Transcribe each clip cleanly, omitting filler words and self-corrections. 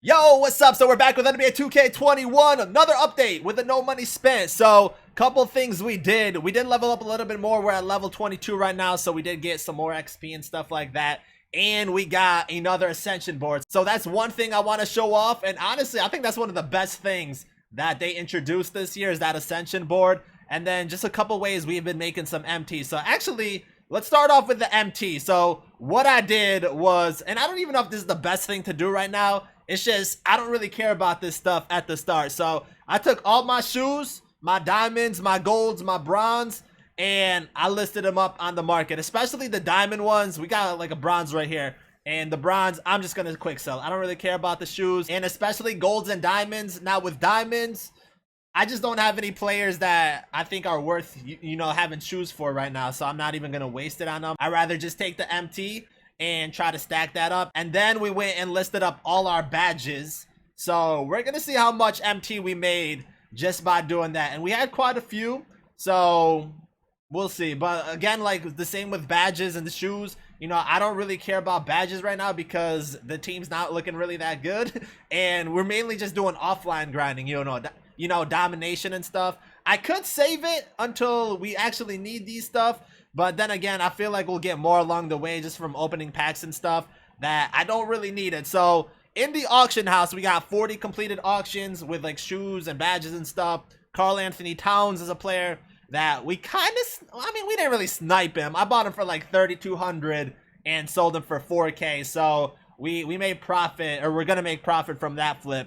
Yo, what's up? So we're back with NBA 2K21, another update with the no money spent. So, couple things we did. We did level up a little bit more. We're at level 22 right now, so we did get some more XP and stuff like that. And we got another Ascension board. So that's one thing I want to show off. And honestly, I think that's one of the best things that they introduced this year is that Ascension board. And then just a couple ways we've been making some MT. So actually, let's start off with the MT. So what I did was, and I don't even know if this is the best thing to do right now. It's just, I don't really care about this stuff at the start. So I took all my shoes, my diamonds, my golds, my bronze, and I listed them up on the market, especially the diamond ones. We got like a bronze right here. And the bronze, I'm just going to quick sell. I don't really care about the shoes, and especially golds and diamonds. Now with diamonds, I just don't have any players that I think are worth, having shoes for right now. So I'm not even going to waste it on them. I'd rather just take the MT and try to stack that up. And then we went and listed up all our badges. So we're going to see how much MT we made just by doing that. And we had quite a few. So we'll see. But again, like the same with badges and the shoes. I don't really care about badges right now because the team's not looking really that good. And we're mainly just doing offline grinding, domination and stuff. I could save it until we actually need these stuff. But then again, I feel like we'll get more along the way just from opening packs and stuff that I don't really need it. So in the auction house, we got 40 completed auctions with like shoes and badges and stuff. Karl Anthony Towns is a player that we we didn't really snipe him. I bought him for like 3,200 and sold him for 4K. So we made profit, or we're going to make profit from that flip.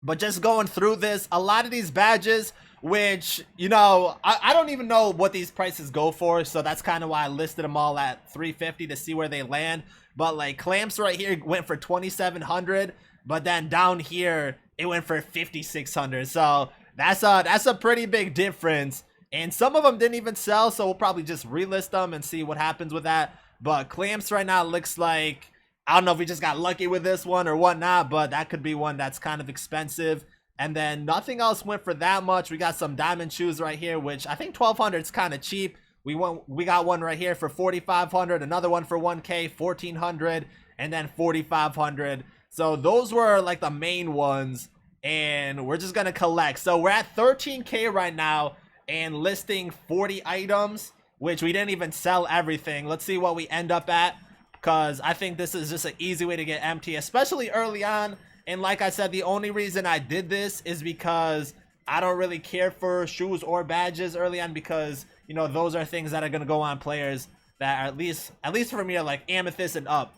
But just going through this, a lot of these badges, which, I don't even know what these prices go for. So that's kind of why I listed them all at 350 to see where they land. But like clamps right here went for 2,700. But then down here, it went for 5,600. So that's a pretty big difference. And some of them didn't even sell. So we'll probably just relist them and see what happens with that. But clamps right now looks like, I don't know if we just got lucky with this one or whatnot, but that could be one that's kind of expensive. And then nothing else went for that much. We got some diamond shoes right here, which I think 1,200 is kind of cheap. We got one right here for 4,500, another one for 1K, 1,400, and then 4,500. So those were like the main ones, and we're just gonna collect. So we're at 13K right now and listing 40 items, which we didn't even sell everything. Let's see what we end up at, because I think this is just an easy way to get MT, especially early on. And like I said, the only reason I did this is because I don't really care for shoes or badges early on, because those are things that are going to go on players that are at least for me are like amethyst and up.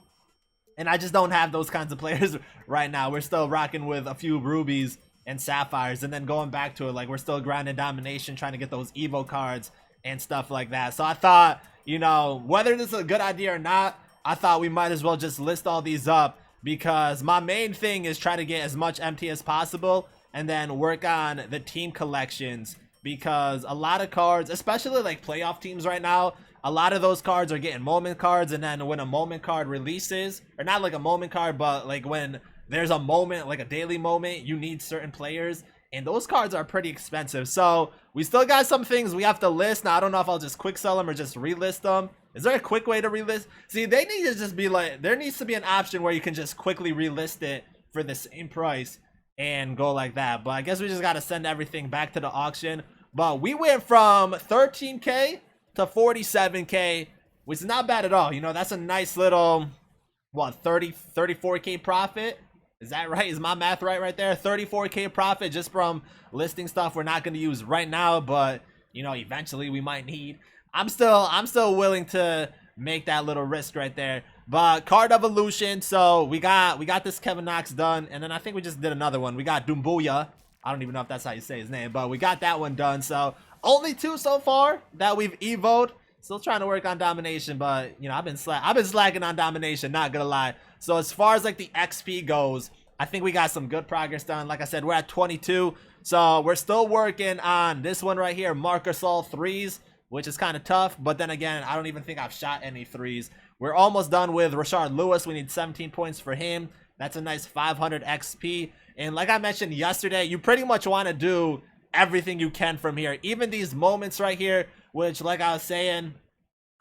And I just don't have those kinds of players right now. We're still rocking with a few rubies and sapphires, and then going back to it, like we're still grinding domination, trying to get those Evo cards and stuff like that. So I thought, whether this is a good idea or not, I thought we might as well just list all these up, because my main thing is try to get as much MT as possible and then work on the team collections, because a lot of cards, especially like playoff teams right now, a lot of those cards are getting moment cards. And then when a moment card releases, or not like a moment card, but like when there's a moment, like a daily moment, you need certain players, and those cards are pretty expensive. So we still got some things we have to list. Now I don't know if I'll just quick sell them or just relist them. Is there a quick way to relist? See, they need to just be like, there needs to be an option where you can just quickly relist it for the same price and go like that. But I guess we just got to send everything back to the auction. But we went from 13K to 47K, which is not bad at all. That's a nice little, 34K profit. Is that right? Is my math right there? 34K profit just from listing stuff we're not going to use right now, but eventually we might need. I'm still willing to make that little risk right there. But card evolution, so we got this Kevin Knox done, and then I think we just did another one. We got Dumbuya. I don't even know if that's how you say his name, but we got that one done. So only 2 so far that we've evoed. Still trying to work on domination, but I've been slacking on domination, not gonna lie. So as far as like the XP goes, I think we got some good progress done. Like I said, we're at 22, so we're still working on this one right here, Marcus all 3s, which is kind of tough. But then again, I don't even think I've shot any 3s. We're almost done with Rashard Lewis. We need 17 points for him. That's a nice 500 XP. And like I mentioned yesterday, you pretty much want to do everything you can from here. Even these moments right here, which like I was saying,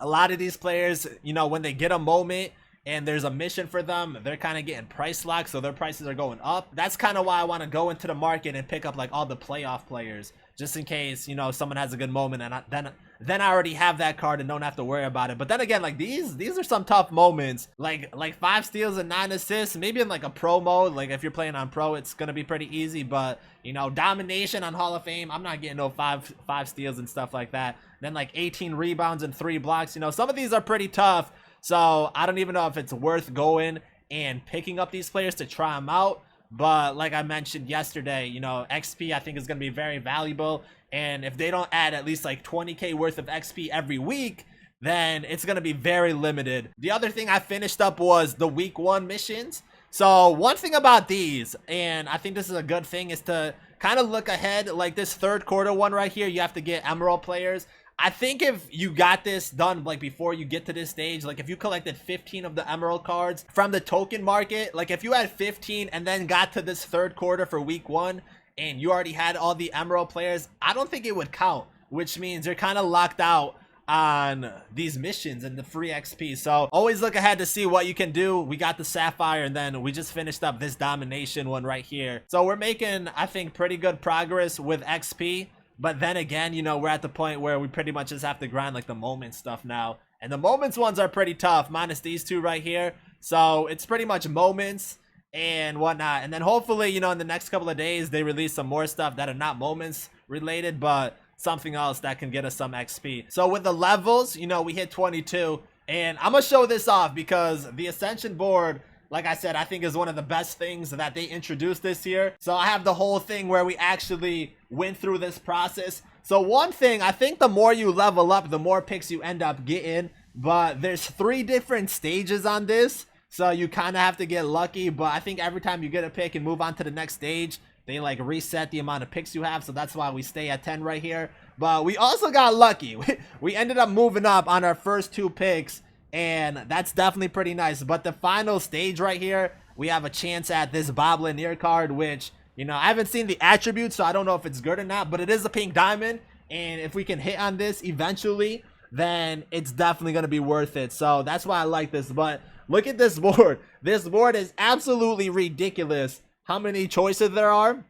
a lot of these players, when they get a moment, and there's a mission for them, they're kind of getting price locked, so their prices are going up. That's kind of why I want to go into the market and pick up like all the playoff players, just in case, you know, someone has a good moment, and then I already have that card and don't have to worry about it. But then again, like these are some tough moments, like 5 steals and 9 assists. Maybe in like a pro mode, like if you're playing on pro, it's gonna be pretty easy. But you know, domination on Hall of Fame, I'm not getting no five steals and stuff like that. Then like 18 rebounds and 3 blocks. You know, some of these are pretty tough. So I don't even know if it's worth going and picking up these players to try them out. But like I mentioned yesterday, you know, XP I think is going to be very valuable. And if they don't add at least like 20k worth of XP every week, then it's going to be very limited. The other thing I finished up was the week 1 missions. So one thing about these, and I think this is a good thing, is to kind of look ahead. Like this third quarter one right here, you have to get emerald players. I think if you got this done like before you get to this stage, like if you collected 15 of the emerald cards from the token market, like if you had 15 and then got to this third quarter for week 1 and you already had all the emerald players, I don't think it would count, which means you're kind of locked out on these missions and the free XP. So always look ahead to see what you can do. We got the sapphire, and then we just finished up this domination one right here. So we're making, I think, pretty good progress with XP. But then again, you know, we're at the point where we pretty much just have to grind like the moment stuff now. And the moments ones are pretty tough, minus these 2 right here. So it's pretty much moments and whatnot. And then hopefully, you know, in the next couple of days, they release some more stuff that are not moments related, but something else that can get us some XP. So with the levels, you know, we hit 22. And I'm going to show this off because the Ascension board, like I said, I think is one of the best things that they introduced this year. So I have the whole thing where we actually went through this process. So one thing, I think the more you level up, the more picks you end up getting. But there's 3 different stages on this. So you kind of have to get lucky. But I think every time you get a pick and move on to the next stage, they like reset the amount of picks you have. So that's why we stay at 10 right here. But we also got lucky. We ended up moving up on our first 2 picks. And that's definitely pretty nice. But the final stage right here, we have a chance at this Bob Lanier card, which, you know, I haven't seen the attributes, so I don't know if it's good or not. But it is a pink diamond. And if we can hit on this eventually, then it's definitely going to be worth it. So that's why I like this. But look at this board. This board is absolutely ridiculous how many choices there are.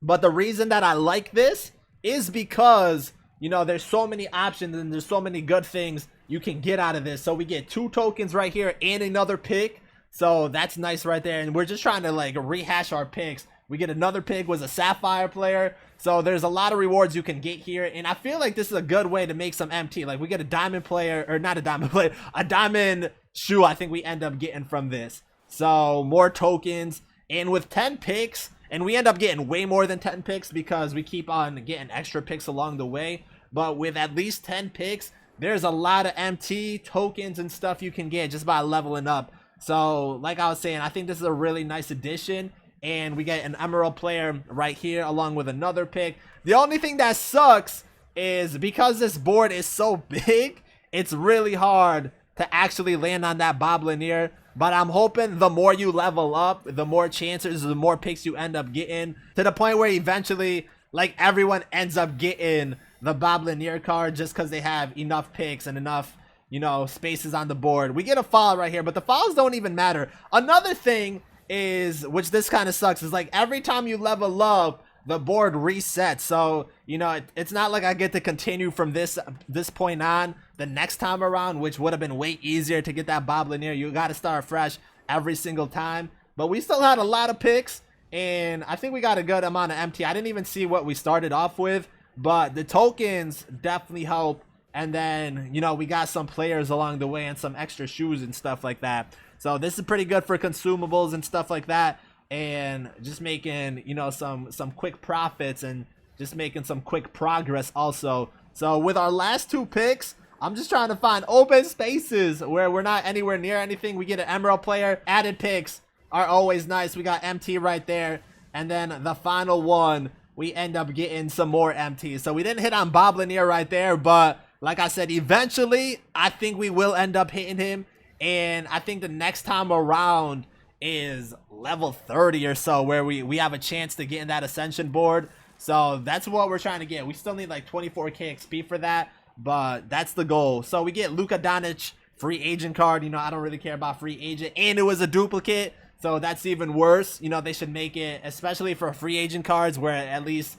But the reason that I like this is because, you know, there's so many options and there's so many good things you can get out of this. So we get 2 tokens right here and another pick. So that's nice right there. And we're just trying to like rehash our picks. We get another pick, was a sapphire player. So there's a lot of rewards you can get here. And I feel like this is a good way to make some MT. Like we get a diamond player, or not a diamond player, a diamond shoe I think we end up getting from this. So more tokens. And with 10 picks, and we end up getting way more than 10 picks because we keep on getting extra picks along the way. But with at least 10 picks, there's a lot of MT tokens and stuff you can get just by leveling up. So like I was saying, I think this is a really nice addition. And we get an emerald player right here along with another pick. The only thing that sucks is because this board is so big, it's really hard to actually land on that Bob Lanier. But I'm hoping the more you level up, the more chances, the more picks you end up getting, to the point where eventually, like, everyone ends up getting the Bob Lanier card just because they have enough picks and enough, you know, spaces on the board. We get a foul right here, but the fouls don't even matter. Another thing is, which this kind of sucks, is like every time you level up, the board resets. So, you know, it's not like I get to continue from this point on the next time around, which would have been way easier to get that Bob Lanier. You got to start fresh every single time. But we still had a lot of picks, and I think we got a good amount of MT. I didn't even see what we started off with, but the tokens definitely help. And then, you know, we got some players along the way and some extra shoes and stuff like that. So this is pretty good for consumables and stuff like that. And just making, you know, some quick profits and just making some quick progress also. So with our last 2 picks, I'm just trying to find open spaces where we're not anywhere near anything. We get an emerald player. Added picks are always nice. We got MT right there. And then the final one, we end up getting some more MT. So we didn't hit on Bob Lanier right there, but like I said, eventually I think we will end up hitting him. And I think the next time around is level 30 or so, where we have a chance to get in that Ascension board. So that's what we're trying to get. We still need like 24k XP for that, but that's the goal. So we get Luka Doncic free agent card. You know, I don't really care about free agent, and it was a duplicate, so that's even worse. You know, they should make it, especially for free agent cards, where at least,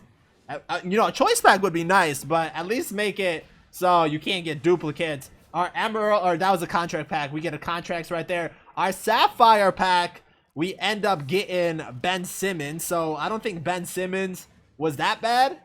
you know, a choice pack would be nice, but at least make it so you can't get duplicates. Our Emerald, or that was a contract pack. We get a contracts right there. Our Sapphire pack, we end up getting Ben Simmons. So I don't think Ben Simmons was that bad,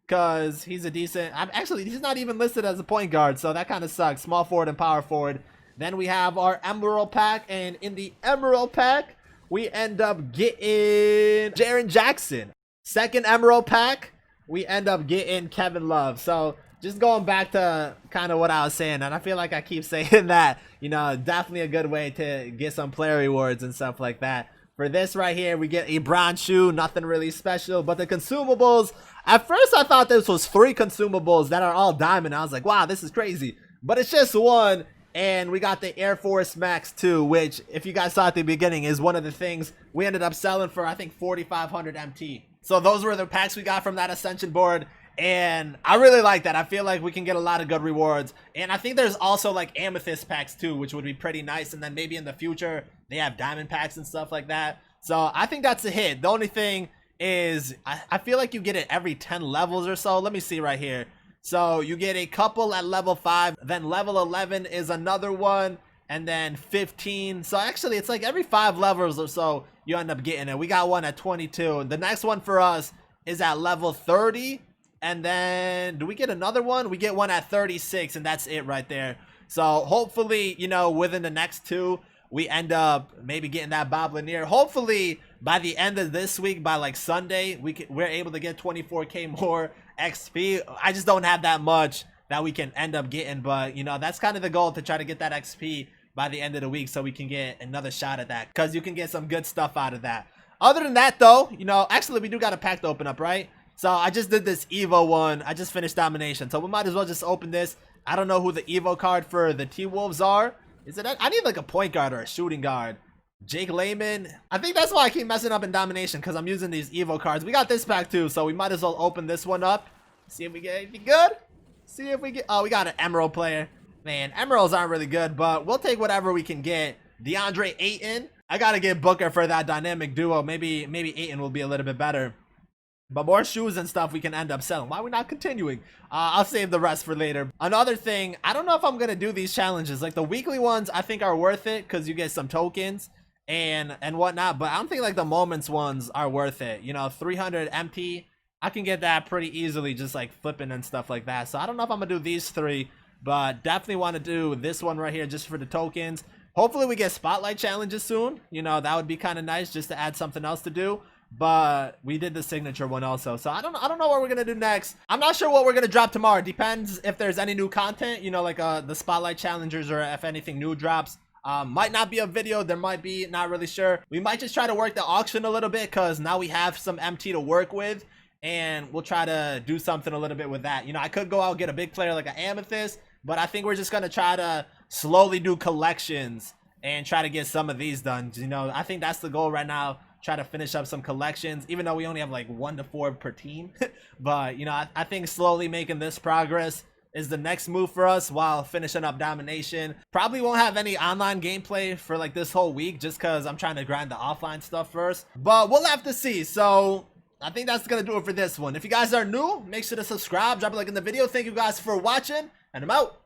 because he's a decent, actually he's not even listed as a point guard, so that kind of sucks. Small forward and power forward. Then we have our Emerald pack, and in the Emerald pack we end up getting Jaren Jackson. Second Emerald pack, we end up getting Kevin Love. So just going back to kind of what I was saying, and I feel like I keep saying that, you know, definitely a good way to get some player rewards and stuff like that. For this right here, we get a bronze shoe, nothing really special, but the consumables, at first I thought this was 3 consumables that are all diamond. I was like, wow, this is crazy, but it's just 1. And we got the Air Force Max 2, which, if you guys saw at the beginning, is one of the things we ended up selling for, I think, 4,500 MT. So those were the packs we got from that Ascension board, and I really like that. I feel like we can get a lot of good rewards, and I think there's also like amethyst packs too, which would be pretty nice, and then maybe in the future they have diamond packs and stuff like that. So I think that's a hit. The only thing is I feel like you get it every 10 levels or so. Let me see right here. So you get a couple at level 5, then level 11 is another one, and then 15. So actually it's like every 5 levels or so you end up getting it. We got one at 22. The next one for us is at level 30. And then do we get another one? We get one at 36, and that's it right there. So hopefully, you know, within the next 2, we end up maybe getting that Bob Lanier. Hopefully by the end of this week, by like Sunday, we're able to get 24k more XP. I just don't have that much that we can end up getting, but you know, that's kind of the goal, to try to get that XP by the end of the week so we can get another shot at that, because you can get some good stuff out of that. Other than that though, you know, actually we do got a pack to open up, right? So I just did this Evo one. I just finished Domination, so we might as well just open this. I don't know who the Evo card for the T-Wolves are. Is it? I need like a point guard or a shooting guard. Jake Layman. I think that's why I keep messing up in Domination, because I'm using these Evo cards. We got this pack too, so we might as well open this one up. See if we get anything good. See if we get... Oh, we got an Emerald player. Man, Emeralds aren't really good, but we'll take whatever we can get. DeAndre Ayton. I gotta get Booker for that dynamic duo. Maybe Ayton will be a little bit better. But more shoes and stuff we can end up selling. Why are we not continuing? I'll save the rest for later. Another thing, I don't know if I'm gonna do these challenges. Like the weekly ones, I think are worth it because you get some tokens and whatnot. But I don't think like the moments ones are worth it. You know, 300 MT, I can get that pretty easily, just like flipping and stuff like that. So I don't know if I'm gonna do these 3, but definitely want to do this one right here just for the tokens. Hopefully we get spotlight challenges soon. You know, that would be kind of nice just to add something else to do. But we did the signature one also, so I don't know what we're gonna do next. I'm not sure what we're gonna drop tomorrow. Depends if there's any new content, you know, like the spotlight challengers, or if anything new drops. Might not be a video, there might be, not really sure. We might just try to work the auction a little bit, because now we have some MT to work with, and we'll try to do something a little bit with that. You know, I could go out get a big player like an Amethyst, but I think we're just gonna try to slowly do collections and try to get some of these done. You know, I think that's the goal right now. Try to finish up some collections, even though we only have like 1 to 4 per team. But you know, I think slowly making this progress is the next move for us, while finishing up Domination. Probably won't have any online gameplay for like this whole week, just because I'm trying to grind the offline stuff first, but we'll have to see. So I think that's gonna do it for this one. If you guys are new, make sure to subscribe, drop a like in the video. Thank you guys for watching, and I'm out.